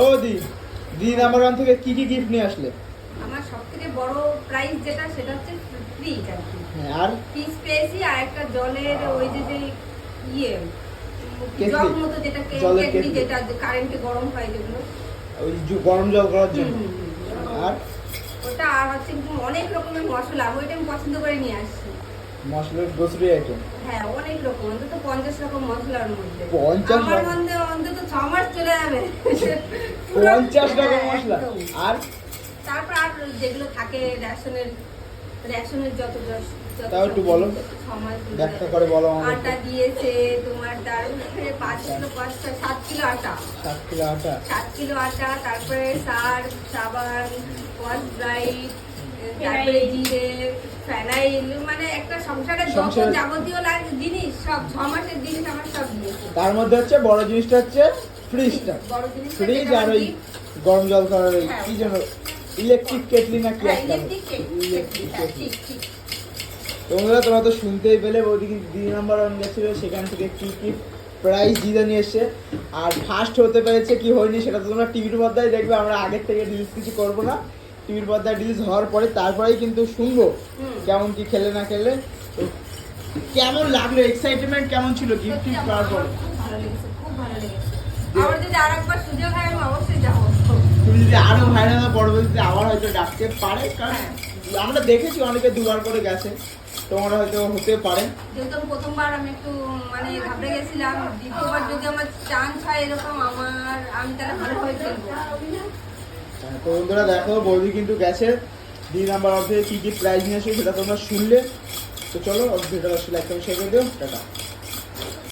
O the number 1 থেকে কি কি গিফট নিয়ে আসলে? আমার সবথেকে বড় প্রাইজ যেটা সেটা হচ্ছে ফ্রিজ আর কি। হ্যাঁ, আর ফ্রিজ পেয়েছি আর একটা জলের ওই যে ইয়ে জগ মতো যেটা কেটলি যেটা কারেন্টে গরম হয় যেগুলো ওই গরম জল করার জন্য। আর ওটা আর হচ্ছে অনেক রকমের মশলা, ওইটা আমি পছন্দ করে নিয়ে আসছি। মশলার গ্রোসারি আইটেম? হ্যাঁ, অনেক রকম, অন্তত 50 রকম মশলার মধ্যে। 50 আমার মধ্যে অন্তত 6 মাস চলে যাবে 50 রকম মশলা। আর তারপর আর যেগুলো থাকে রেশনের যত তাও একটু বলো, ব্যাখ্যা করে বলো আমাদের। আটা দিয়েছে তোমার, তারপরে 5 কিলো 7 কিলো আটা, 7 কিলো আটা, 7 কিলো আটা, তারপরে সাবান, ওয়াশ ব্রাইট, তারপরে জিরে, ফেনাইল, মানে একটা সংসারের যত যাবতীয় জিনিস সব 6 মাসের জিনিস আমার সব দিয়েছে। তার মধ্যে হচ্ছে বড় জিনিসটা হচ্ছে ফ্রিজটা। ফ্রিজ আর ওই গরম জল করার কি যেন ইলেকট্রিক কেটলি না কি একটা। তোমরা তো শুনতেই পেলে বৌদি কিন্তু 2 নাম্বার ওয়ান গেছিল, সেখান থেকে কি কি প্রাইজ জিতে নিয়ে এসছে। আর ফার্স্ট হতে পেরেছে কি হয়নি সেটা তো তোমরা টিভির পর্দায় দেখবে, আমরা আগের থেকে রিলিজ কিছু করবো না। টিভির পর্দায় রিলিজ হওয়ার পরে তারপরেই কিন্তু শুনবো কেমন কি খেলে না খেলে। তো কেমন লাগলো, এক্সাইটমেন্ট কেমন ছিল গিফট পাওয়ার পরে? খুব ভালো লেগেছে, খুব ভালো লেগেছে। আমার যদি আরেকবার সুযোগ হয় আমি অবশ্যই যাবো। তুমি যদি আরো ভাইরাল পরবর্তীতে আবার হয়তো ডাকতে পারে, কারণ আমরা দেখেছি অনেকে 2 বার করে গেছে, তোমার হয়তো হতে পারে। যেহেতু প্রথমবার আমি একটু মানে ঘাবড়ে গেছিলাম, দ্বিতীয়বার যদি আমার চান্স হয় এরকম আমি তাহলে ভালোভাবে খেলবো। তো বন্ধুরা দেখো, বৌদি কিন্তু গেছে 2 নাম্বার অর্ধে কি কি প্রাইজ নিয়ে এসে সেটা তোমরা শুনলে। তো চলো ভিডিওটা লাইক করে শেয়ার করে দিও, টাটা।